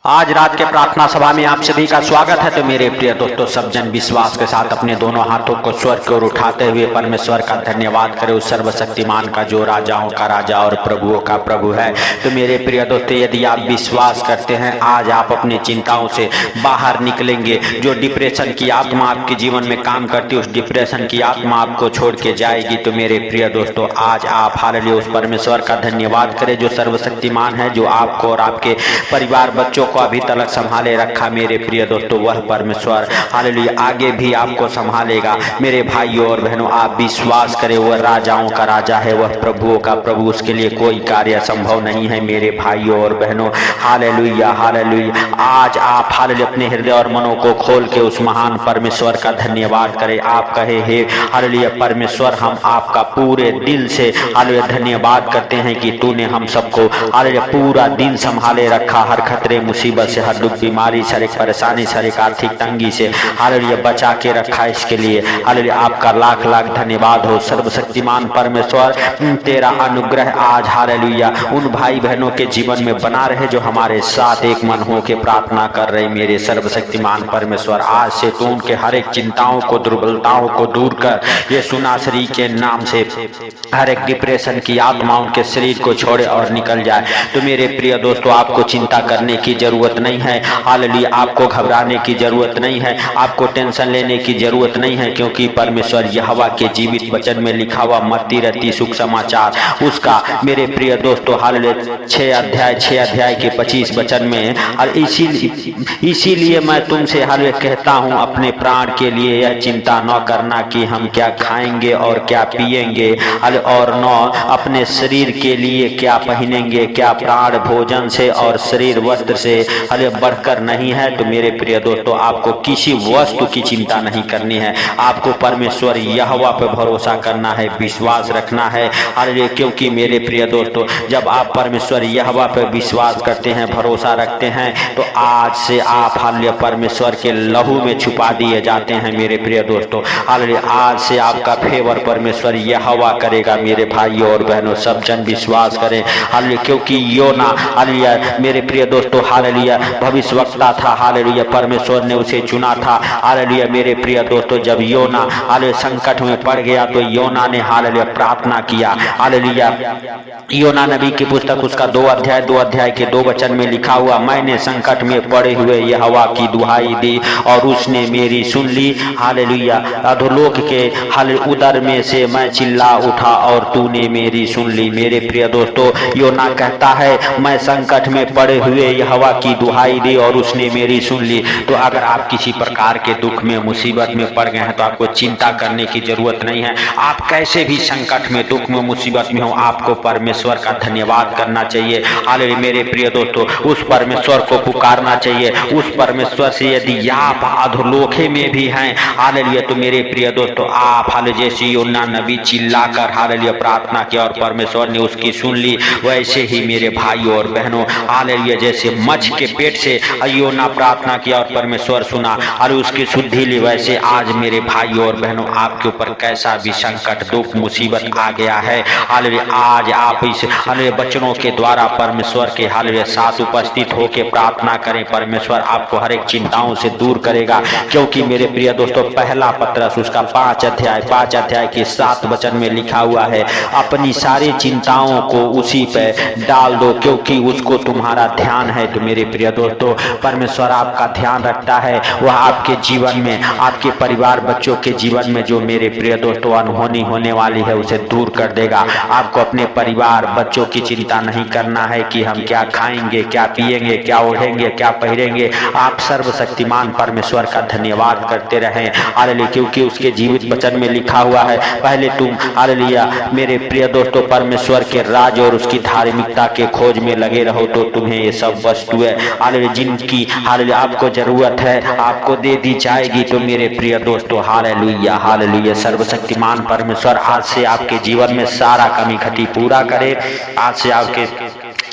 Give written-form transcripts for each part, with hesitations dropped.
आज रात के प्रार्थना सभा में आप सभी का स्वागत है। तो मेरे प्रिय दोस्तों, सब जन विश्वास के साथ अपने दोनों हाथों को स्वर्ग की ओर उठाते हुए परमेश्वर का धन्यवाद करें, उस सर्वशक्तिमान का जो राजाओं का राजा और प्रभुओं का प्रभु है। तो मेरे प्रिय दोस्तों, यदि आप विश्वास करते हैं आज आप अपनी चिंताओं से बाहर निकलेंगे। जो डिप्रेशन की आत्मा आपके जीवन में काम करती है, उस डिप्रेशन की आत्मा आपको छोड़ के जाएगी। तो मेरे प्रिय दोस्तों, आज आप हालेलुया उस परमेश्वर का धन्यवाद करें जो सर्वशक्तिमान है, जो आपको और आपके परिवार बच्चों को अभी तक संभाले रखा। मेरे प्रिय दोस्तों, वह परमेश्वर हालेलुया आगे भी आपको संभालेगा। मेरे भाइयों और बहनों, आप विश्वास करें, वह राजाओं का राजा है, वह प्रभुओं का प्रभु, उसके लिए कोई कार्य संभव नहीं है। मेरे भाइयों और बहनों, हालेलुया हालेलुया। आज आप हालेलुया अपने हृदय और मनों को खोल के उस महान परमेश्वर का धन्यवाद करें। आप कहे, हे हालेलुया परमेश्वर, हम आपका पूरे दिल से हालेलुया धन्यवाद करते हैं कि तूने हम सबको हालेलुया पूरा दिन संभाले रखा। हर खतरे मुसीबत से, हर दुख बीमारी से, हर एक परेशानी से, हर एक आर्थिक तंगी से हालेलुया बचा के रखा। इसके लिए हालेलुया आपका लाख लाख धन्यवाद हो। सर्वशक्तिमान परमेश्वर, तेरा अनुग्रह आज हालेलुया उन भाई बहनों के जीवन में बना रहे जो हमारे साथ एक मन हो के प्रार्थना कर रहे। मेरे सर्वशक्तिमान परमेश्वर, आज से तू उनके हर एक चिंताओं को, दुर्बलताओं को दूर कर। ये सुनासरी के नाम से हर एक डिप्रेशन की आत्मा उनके शरीर को छोड़े और निकल जाए। तो मेरे प्रिय दोस्तों, आपको चिंता करने की जरूरत नहीं है। हालेलुया आपको घबराने की जरूरत नहीं है, आपको टेंशन लेने की जरूरत नहीं है, क्योंकि परमेश्वर यहोवा के जीवित वचन में लिखा हुआ मत्ती रत्ती सुख समाचार उसका मेरे प्रिय दोस्तों हालेलुया 6 अध्याय के 25 वचन में, और इसीलिए मैं तुमसे हालेलुया कहता हूँ, अपने प्राण के लिए यह चिंता न करना कि हम क्या खाएंगे और क्या पिएंगे, और न अपने शरीर के लिए क्या पहनेंगे। क्या प्राण भोजन से और शरीर वस्त्र से बढ़कर नहीं है। तो मेरे प्रिय दोस्तों, आपको किसी वस्तु की चिंता नहीं करनी है, आपको परमेश्वर यहोवा पे भरोसा करना है, विश्वास रखना है। हालेलुया, क्योंकि मेरे प्रिय दोस्तों, जब आप परमेश्वर यहोवा पे विश्वास करते हैं, भरोसा रखते हैं, तो आज से आप हालेलुया परमेश्वर के लहू में छुपा दिए जाते हैं। मेरे प्रिय दोस्तों, हालेलुया आज से आपका फेवर परमेश्वर यहोवा करेगा। मेरे भाइयों और बहनों, सब जन विश्वास करें हालेलुया, क्योंकि योना हालेलुया मेरे प्रिय दोस्तों हालेलुया भविष्यवक्ता था। हालेलुया परमेश्वर ने उसे चुना था। हालेलुया मेरे प्रिय दोस्तों, जब योना हालेलुया संकट में पड़ गया तो योना ने हालेलुया प्रार्थना किया। हालेलुया योना नबी की पुस्तक उसका 2 अध्याय के 2 वचन में लिखा हुआ, मैंने संकट में पड़े हुए यहोवा की दुहाई दी और उसने मेरी सुन ली। हालेलुया अधोलोक के हालेलुया उदर में से मैं चिल्ला उठा और तूने मेरी सुन ली। मेरे प्रिय दोस्तों, योना कहता है, मैं संकट में पड़े हुए यहोवा की दुहाई दी और उसने मेरी सुन ली। तो अगर आप किसी प्रकार के दुख में, मुसीबत में पड़ गए हैं, तो आपको चिंता करने की जरूरत नहीं है। आप कैसे भी संकट में, दुख में, मुसीबत में हो, आपको परमेश्वर का धन्यवाद करना चाहिए। हालेलुया मेरे प्रिय दोस्तों, उस परमेश्वर को पुकारना चाहिए। उस परमेश्वर से यदि आप अधोलोके में भी हैं हालेलुया, तो मेरे प्रिय दोस्तों, आप हालेलुया जैसे योना नबी चिल्लाकर हालेलुया प्रार्थना किया और परमेश्वर ने उसकी सुन ली, वैसे ही मेरे भाइयों और बहनों हालेलुया जैसे मच्छ के पेट से योना प्रार्थना किया और परमेश्वर सुना और उसकी शुद्धि ली, वैसे आज मेरे भाइयों और बहनों आपके ऊपर कैसा भी संकट, दुख, मुसीबत आ गया है, हालेलुया आज आप इस हालेलुया वचनों के द्वारा परमेश्वर के हालेलुया साथ उपस्थित होकर प्रार्थना करें। परमेश्वर आपको हर एक चिंताओं से दूर करेगा, क्योंकि मेरे प्रिय दोस्तों पहला पत्रस उसका 5 अध्याय के 7 वचन में लिखा हुआ है, अपनी सारी चिंताओं को उसी पे डाल दो क्योंकि उसको तुम्हारा ध्यान है। तो मेरे प्रिय दोस्तों, परमेश्वर आपका ध्यान रखता है। वह आपके जीवन में, आपके परिवार बच्चों के जीवन में जो मेरे प्रिय दोस्तों अनहोनी होने वाली है उसे दूर कर देगा। आपको अपने परिवार बच्चों की चिंता नहीं करना है कि हम क्या खाएंगे, क्या पिएंगे, क्या ओढ़ेंगे, क्या पहनेंगे। आप सर्वशक्तिमान परमेश्वर का धन्यवाद करते रहें हालेलुया, क्योंकि उसके जीवित वचन में लिखा हुआ है, पहले तुम हालेलुया मेरे प्रिय दोस्तों परमेश्वर के राज और उसकी धार्मिकता के खोज में लगे रहो, तो तुम्हें ये सब वस्तुएं हालेलुया जिनकी हालेलुया आपको जरूरत है आपको दे दी जाएगी। तो मेरे प्रिय दोस्तों हालेलुया हालेलुया सर्वशक्तिमान परमेश्वर आज से आपके जीवन में सारा कमी खती पूरा करे। आज से आपके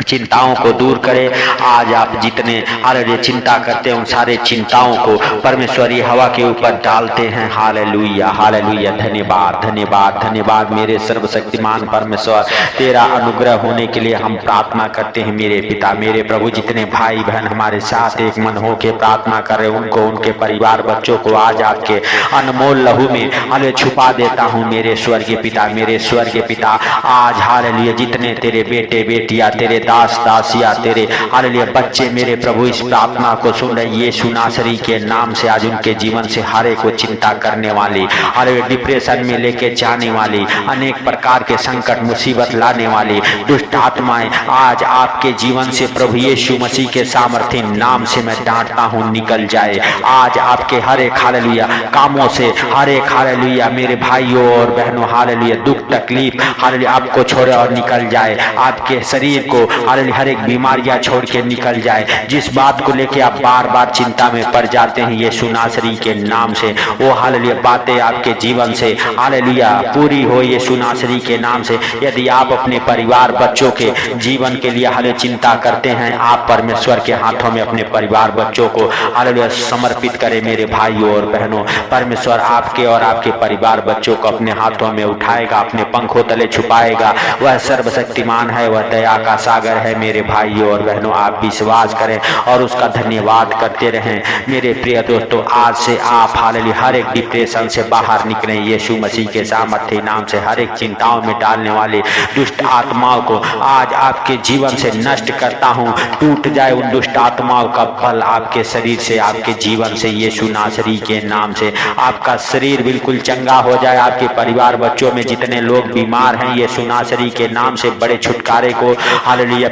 चिंताओं को दूर करे। आज आप जितने हालेलुया चिंता करते हैं उन सारे चिंताओं को परमेश्वरी हवा के ऊपर डालते हैं। हालेलुया हालेलुया, धन्यवाद धन्यवाद धन्यवाद मेरे सर्वशक्तिमान परमेश्वर, तेरा अनुग्रह होने के लिए हम प्रार्थना करते हैं मेरे पिता। मेरे प्रभु, जितने भाई बहन हमारे साथ एक मन हो के प्रार्थना कर रहे उनको, उनके परिवार बच्चों को आज आपके अनमोल लहू में हालेलुया छुपा देता हूँ मेरे स्वर्गीय पिता। मेरे स्वर्गीय पिता, आज हालेलुया जितने तेरे बेटे बेटियां, तेरे दास दासिया, तेरे हालेलुया बच्चे मेरे प्रभु इस प्रार्थना को सुन रहे, यीशु नासरी के नाम से आज उनके जीवन से हर एक को चिंता करने वाली, हालेलुया डिप्रेशन में लेके जाने वाली, अनेक प्रकार के संकट मुसीबत लाने वाली दुष्ट आत्माएं आज आपके जीवन से प्रभु यीशु मसीह के सामर्थ्य नाम से मैं डांटता हूँ, निकल जाए। आज आपके हर एक हालेलुया कामों से, हर एक हालेलुया मेरे भाइयों और बहनों हालेलुया दुख तकलीफ हालेलुया आपको छोड़े और निकल जाए। आपके शरीर को हालेलुया हर एक बीमारियां छोड़ के निकल जाए। जिस बात को लेके आप बार बार चिंता में पड़ जाते हैं यीशु नासरी के नाम से, वो हालेलुया बातें आपके जीवन से हालेलुया पूरी हो यीशु नासरी के नाम से। यदि आप अपने परिवार बच्चों के जीवन के लिए हालेलुया चिंता करते हैं, आप परमेश्वर के हाथों में अपने परिवार बच्चों को हालेलुया समर्पित करें मेरे भाइयों और बहनों। परमेश्वर आपके और आपके परिवार बच्चों को अपने हाथों में उठाएगा, अपने पंखों तले छुपाएगा। वह सर्वशक्तिमान है, वह दया का सागर है मेरे भाइयों और बहनों। आप विश्वास करें और उसका धन्यवाद करते रहें मेरे प्रिय दोस्तों। आज से आप हालेलुया हर एक डिप्रेशन से बाहर निकलें यीशु मसीह के सामर्थ्य नाम से। हर एक चिंताओं में डालने वाले दुष्ट आत्माओं को आज आपके जीवन से नष्ट करता हूँ। टूट जाए उन दुष्ट आत्माओं का बल आपके शरीर से, आपके जीवन से यीशु नासरी के नाम से। आपका शरीर बिल्कुल चंगा हो जाए। आपके परिवार बच्चों में जितने लोग बीमार हैं यीशु नासरी के नाम से बड़े छुटकारे को हालेलुया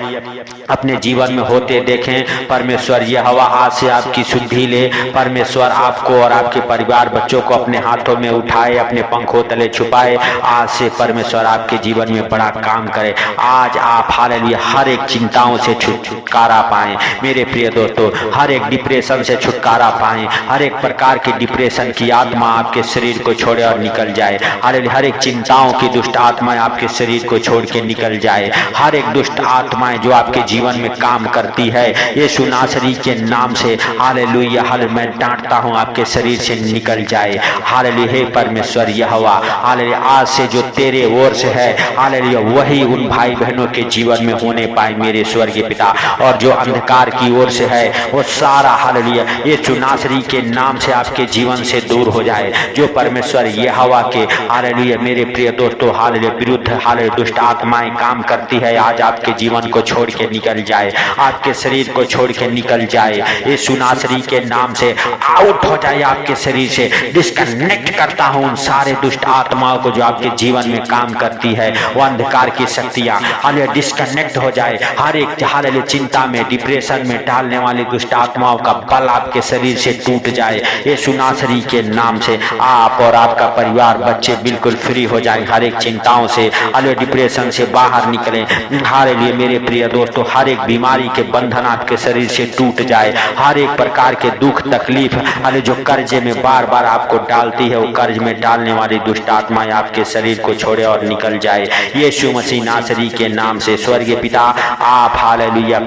अपने जीवन में होते देखें। परमेश्वर यह हवा आज से आपकी शुद्धि ले। परमेश्वर आपको और आपके परिवार बच्चों को अपने हाथों में उठाए, अपने पंखों तले छुपाए। आज से परमेश्वर आपके जीवन में बड़ा काम करे। आज आप हालेलुया हर एक चिंताओं से छुटकारा पाएं मेरे प्रिय दोस्तों। हर एक डिप्रेशन से छुटकारा पाएं। हर एक प्रकार के डिप्रेशन की आत्मा आपके शरीर को छोड़े और निकल जाए। हालेलुया हर एक चिंताओं की दुष्ट आत्माएं आपके शरीर को छोड़ के निकल जाए। हर एक दुष्ट आत्माएं जो आपके जीवन में काम करती है यीशु नासरी के नाम से हालेलुया हालेलुया मैं डांटता हूं, आपके शरीर से निकल जाए। हालेलुया हे परमेश्वर यहोवा, हालेलुया आज से जो तेरे ओर से है हालेलुया वही उन भाई बहनों के जीवन में होने पाए मेरे स्वर्गीय पिता। और जो अंधकार की ओर से है वो सारा हालेलुया यीशु नासरी के नाम से आपके जीवन से दूर हो जाए। जो परमेश्वर यहोवा के हालेलुया मेरे प्रिय दोस्तों हालेलुया विरुद्ध हालेलुया दुष्ट आत्माएं काम करती है, आज आपके जीवन को छोड़ के निकल जाए, आपके शरीर को छोड़ के निकल जाए। यीशु नासरी के नाम से आउट हो जाए आपके शरीर से। डिस्कनेक्ट करता हूं उन सारे दुष्ट आत्माओं को जो आपके जीवन में काम करती है। वो अंधकार की शक्तियां हालेलुया डिस्कनेक्ट हो जाए। हर एक हालेलुया चिंता में डिप्रेशन में डालने वाली दुष्ट आत्माओं का बल आपके शरीर से टूट जाए। यीशु नासरी के नाम से आप और आपका परिवार बच्चे बिल्कुल फ्री हो जाए। हर एक चिंताओं से हालेलुया डिप्रेशन से बाहर निकले। हालेलुया मेरे प्रिय दोस्तों हर एक बीमारी के बंधन आपके शरीर से टूट जाए। हर एक प्रकार के दुख तकलीफ हालेलुया जो कर्जे में बार बार आपको डालती है, वो कर्ज में डालने वाली दुष्ट आत्माएं आपके शरीर को छोड़े और निकल जाए यीशु मसीह नासरी के नाम से। स्वर्गीय पिता आप हालेलुया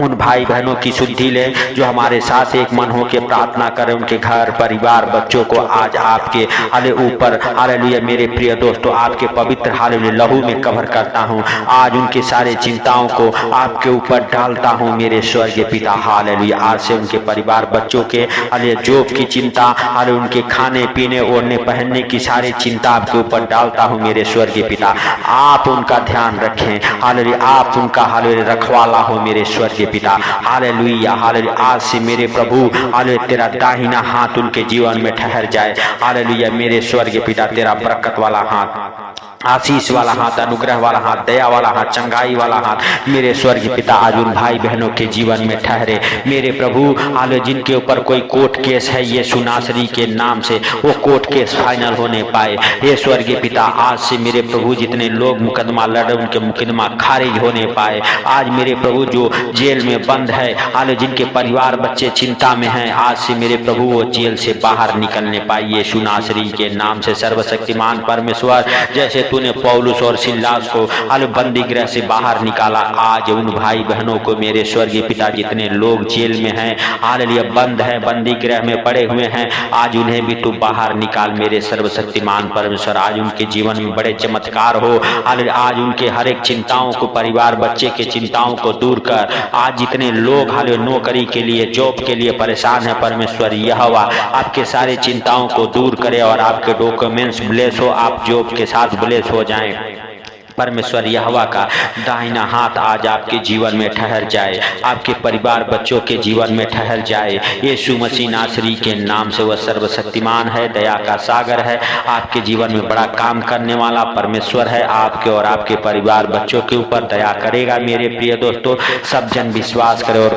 उन भाई बहनों की शुद्धि ले जो हमारे साथ एक मन हो के प्रार्थना करें। उनके घर परिवार बच्चों को आज आपके हालेलुया ऊपर हालेलुया मेरे प्रिय दोस्तों आपके पवित्र हालेलुया लहू में कवर करता हूँ। आज उनके सारे चिंताओं को आपके ऊपर डालता हूँ मेरे स्वर्गीय पिता। हालेलुया आज से उनके परिवार बच्चों के हालेलुया जॉब की चिंता, हालेलुया उनके खाने पीने ओढ़ने पहनने की सारी चिंता आपके ऊपर डालता हूँ मेरे स्वर्गीय पिता। आप उनका ध्यान रखें हालेलुया, आप उनका हालेलुया रखवाला हो मेरे स्वर्गीय पिता। हालेलुया हालेलुया आज से मेरे प्रभु हालेलुया तेरा दाहिना हाथ उनके जीवन में ठहर जाए। हालेलुया मेरे स्वर्गीय पिता तेरा बरकत वाला हाथ, आशीष वाला हाथ, अनुग्रह वाला हाथ, दया वाला हाथ, चंगाई वाला हाथ मेरे स्वर्गीय पिता आज उन भाई बहनों के जीवन में ठहरे मेरे प्रभु। हालेलुया जिनके ऊपर कोई कोर्ट केस है यीशु नासरी के नाम से वो कोर्ट केस फाइनल होने पाए ये स्वर्गीय पिता। आज से मेरे प्रभु जितने लोग मुकदमा लड़े उनके मुकदमा खारिज होने पाए। आज मेरे प्रभु जो जेल में बंद है हालेलुया जिनके परिवार बच्चे चिंता में हैं, आज से मेरे प्रभु वो जेल से बाहर निकलने पाए यीशु नासरी के नाम से। सर्वशक्तिमान परमेश्वर जैसे तूने पौलुस और सिल्लास को बंदी गृह से बाहर निकाला, आज उन भाई बहनों को मेरे स्वर्गीय पिता जितने लोग जेल में हैं, हालेलुया, बंद है, बंदी गृह में पड़े हुए हैं, आज उन्हें भी तू बाहर निकाल मेरे सर्वशक्तिमान परमेश्वर। आज उनके जीवन में बड़े चमत्कार हो, हालेलुया। आज उनके हर एक चिंताओं को, परिवार बच्चे के चिंताओं को दूर कर। आज जितने लोग हालेलुया नौकरी के लिए, जॉब के लिए परेशान है परमेश्वर, यहोवा आपके सारे चिंताओं को दूर करे और आपके डॉक्यूमेंट्स ब्लेस हो, आप जॉब के साथ ब्लेस हो जाएं परमेश्वर। यहोवा का दाहिना हाथ आज आपके जीवन में ठहर जाए, आपके परिवार बच्चों के जीवन में ठहर जाए। यीशु मसीह नासरी के नाम से वह सर्वशक्तिमान है, दया का सागर है, आपके जीवन में बड़ा काम करने वाला परमेश्वर है। आपके और आपके परिवार बच्चों के ऊपर दया करेगा। मेरे प्रिय दोस्तों, सब जन विश्वास करें और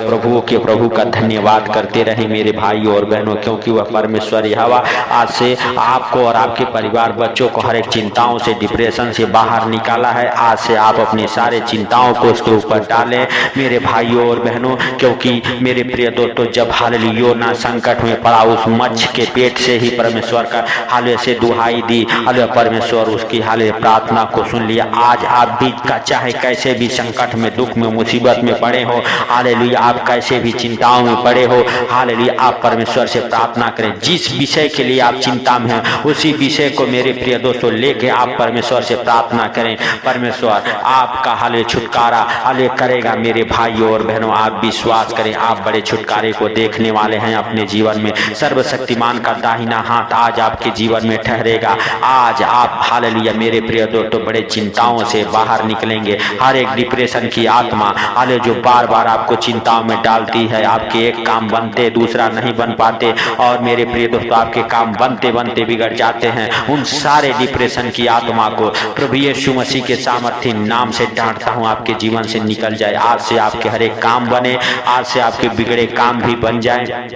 प्रभु का धन्यवाद करते रहे मेरे भाइयों और बहनों, क्योंकि वह परमेश्वर यहोवा आज से आपको और आपके परिवार बच्चों को हर एक चिंताओं से, डिप्रेशन से बाहर निकाला है। आज से आप अपनी सारे चिंताओं को उसके ऊपर डालें मेरे भाइयों और बहनों, क्योंकि मेरे प्रिय दोस्तों, जब हालेलुया योना संकट में पड़ा, उस मच्छ के पेट से ही परमेश्वर का हालेलुया से दुहाई दी, हालेलुया परमेश्वर उसकी हालेलुया प्रार्थना को सुन लिया। आज आप भी चाहे कैसे भी संकट में, दुख में, मुसीबत में पड़े हो, हालेलुया आप कैसे भी चिंताओं में पड़े हो, हालेलुया आप परमेश्वर से प्रार्थना करें। जिस विषय के लिए आप चिंता में हैं, उसी विषय को मेरे प्रिय दोस्तों लेके आप परमेश्वर से प्रार्थना करें। परमेश्वर आपका हालेलुया छुटकारा हालेलुया करेगा मेरे भाइयों और बहनों। आप विश्वास करें, आप बड़े छुटकारे को देखने वाले हैं अपने जीवन में। सर्वशक्तिमान का दाहिना हाथ आज आपके जीवन में ठहरेगा। आज आप हालेलुया मेरे प्रिय दोस्तों बड़े चिंताओं से बाहर निकलेंगे। हर एक डिप्रेशन की आत्मा हालेलुया जो बार बार आपको चिंताओं में डालती है, आपके एक काम बनते दूसरा नहीं बन पाते, और मेरे प्रिय दोस्तों आपके काम बनते बनते बिगड़ जाते हैं, उन सारे डिप्रेशन की आत्मा को प्रभु यीशु मसीह के सामर्थ्य नाम से डांटता हूं, आपके जीवन से निकल जाए। आज से आपके हर एक काम बने, आज से आपके बिगड़े काम भी बन जाए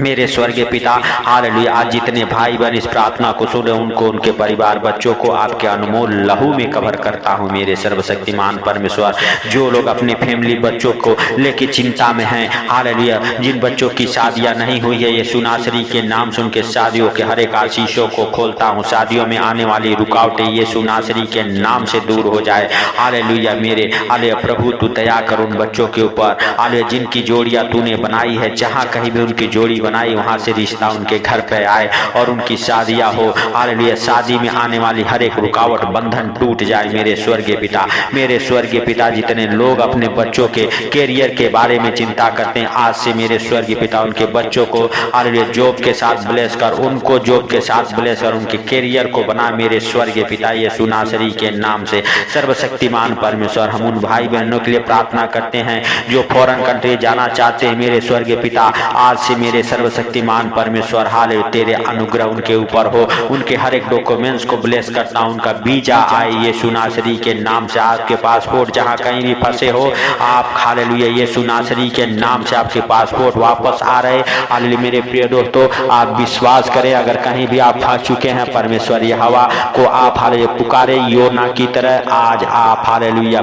मेरे स्वर्गीय पिता। हालेलुया आज जितने भाई बहन इस प्रार्थना को सुने, उनको, उनके परिवार बच्चों को आपके अनमोल लहू में कवर करता हूं मेरे सर्वशक्तिमान परमेश्वर। जो लोग अपने फैमिली बच्चों को लेके चिंता में हैं, हालेलुया जिन बच्चों की शादियां नहीं हुई है, यीशु नासरी के नाम से उनके शादियों के हर एक आशीषों को खोलता हूं। शादियों में आने वाली रुकावटें यीशु नासरी के नाम से दूर हो जाए। हालेलुया मेरे हालेलुया प्रभु तू दया कर उन बच्चों के ऊपर, हालेलुया जिनकी जोड़ियां तूने बनाई है, जहां कहीं भी उनकी जोड़ी बनाई वहां से रिश्ता उनके घर पे आए और उनकी शादियां हो। हालेलुया शादी में आने वाली हर एक रुकावट, बंधन टूट जाए मेरे स्वर्गीय पिता। मेरे स्वर्गीय पिता जितने लोग अपने बच्चों के कैरियर के बारे में चिंता करते हैं, आज से मेरे स्वर्गीय पिता उनके बच्चों को हालेलुया जॉब के साथ ब्लेस कर, उनको जॉब के साथ ब्लेस कर, उनके कैरियर को बना मेरे स्वर्गीय पिता यीशु नासरी के नाम से। सर्वशक्तिमान परमेश्वर हम उन भाई बहनों के लिए प्रार्थना करते हैं जो फॉरेन कंट्री जाना चाहते हैं मेरे स्वर्गीय पिता। आज से मेरे सर्वशक्तिमान परमेश्वर हालेलुया तेरे अनुग्रह उनके ऊपर हो, उनके हर एक डॉक्यूमेंट्स को ब्लेस करता हूं, उनका वीजा आए यीशु नासरी के नाम से। आपके पासपोर्ट जहां कहीं भी फंसे हो, आप हालेलुया यीशु नासरी के नाम से आपके पासपोर्ट वापस आ रहे। हालेलुया मेरे प्रिय दोस्तों आप विश्वास करें, अगर कहीं भी आप फंस चुके हैं, परमेश्वर यहोवा को आप हालेलुया पुकारे योना की तरह। आज आप हालेलुया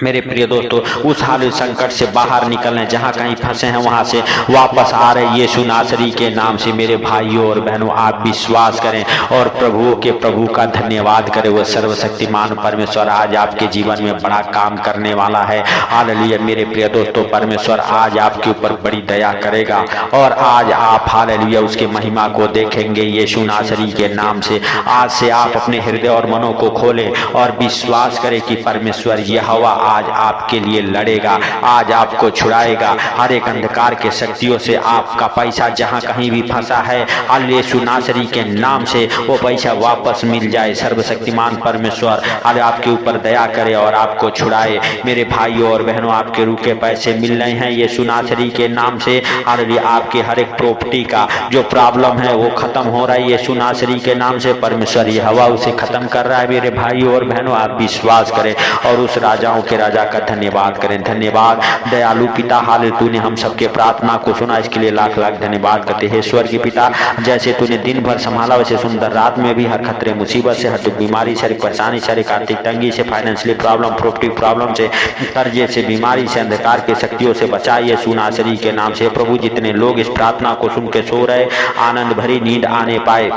मेरे प्रिय दोस्तों उस हालेलुया संकट से बाहर निकलने, जहां कहीं फंसे हैं वहां से वापस आ रहे यीशु नासरी के नाम से। मेरे भाइयों और बहनों आप विश्वास करें और प्रभु का धन्यवाद करें। वो सर्वशक्तिमान परमेश्वर आज आपके जीवन में बड़ा काम करने वाला है। हालेलुया मेरे प्रिय दोस्तों परमेश्वर आज आपके ऊपर बड़ी दया करेगा और आज आप हालेलुया उसके महिमा को देखेंगे यीशु नासरी के नाम से। आज से आप अपने हृदय और मनों को खोलें और विश्वास करें कि परमेश्वर यहोवा आज आपके लिए लड़ेगा, आज आपको छुड़ाएगा हर एक अंधकार के शक्तियों से। आपका पैसा जहां कहीं भी फंसा है, यीशु नासरी के नाम से वो पैसा वापस मिल जाए। सर्वशक्तिमान परमेश्वर आज आपके ऊपर दया करे और आपको छुड़ाए। मेरे भाइयों और बहनों आपके रुके पैसे मिल रहे हैं यीशु नासरी के नाम से। हालेलुया आपके हर एक प्रॉपर्टी का जो प्रॉब्लम है वो खत्म हो रहा है यीशु नासरी के नाम से। परमेश्वर यहोवा उसे खत्म कर रहा है मेरे भाइयों और बहनों। बहनों आप विश्वास करें और उस राजाओं के राजा का धन्यवाद करें। धन्यवाद दयालु पिता, हाल तूने हम सबके प्रार्थना को सुना, इसके लिए लाख लाख धन्यवाद करते हैं। स्वर्गीय पिता, जैसे तूने दिन भर संभाला वैसे सुंदर रात में भी हर खतरे मुसीबत से, हर दुख बीमारी से, हर परेशानी से, हर आर्थिक तंगी से, फाइनेंशियली प्रॉब्लम, प्रॉपर्टी प्रॉब्लम से, कर्जे से, बीमारी से, अंधकार के शक्तियों से बचाइए सुनासरी के नाम से। प्रभु जितने लोग इस प्रार्थना को सुन के सो रहे, आनंद भरी नींद आने पाए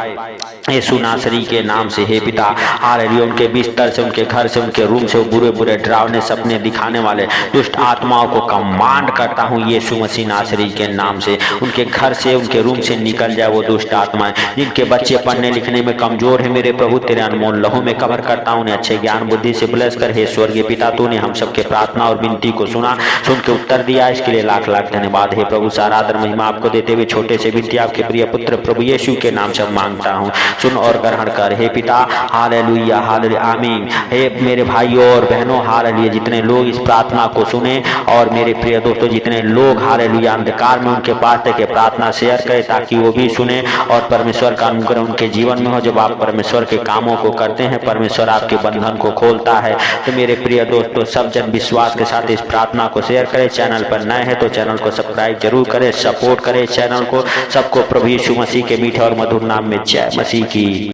ये सुनासरी के नाम से। हे पिता, हालेलुया, उनके बिस्तर से, उनके घर से, उनके रूम से बुरे बुरे डरावने सपने दिखाने वाले दुष्ट आत्माओं को कमांड करता हूँ यीशु मसीह नासरी के नाम से। उनके घर से, उनके रूम से निकल जाए वो दुष्ट आत्माएं। जिनके बच्चे पढ़ने लिखने में कमजोर है, मेरे प्रभु तेरे अनमोल लहू में कवर करता हूँ, उन्हें अच्छे ज्ञान बुद्धि से ब्लेस कर। हे स्वर्गीय पिता, तूने हम सबके प्रार्थना और विनती को सुना, सुन के उत्तर दिया, इसके लिए लाख लाख धन्यवाद। हे प्रभु, सारा आदर महिमा आपको देते हुए छोटे से विनती आपके प्रिय पुत्र प्रभु यीशु के नाम से मांगता हूँ, सुन और ग्रहण कर। हे पिता, हालेलुया, हालेलुया, आमीन। हे मेरे भाइयों और बहनों, हालेलुया, जितने लोग इस प्रार्थना को सुने और मेरे प्रिय दोस्तों जितने लोग हालेलुया अंधकार में उनके पास के प्रार्थना शेयर करें ताकि वो भी सुने और परमेश्वर का अनुग्रह उनके जीवन में हो। जब आप परमेश्वर के कामों को करते हैं, परमेश्वर आपके बंधन को खोलता है। तो मेरे प्रिय दोस्तों, सब जन विश्वास के साथ इस प्रार्थना को शेयर करें। चैनल पर नए हैं तो चैनल को सब्सक्राइब जरूर करें, सपोर्ट करें चैनल को। सबको प्रभु यीशु मसीह के मीठे और मधुर नाम में जय मसीह की।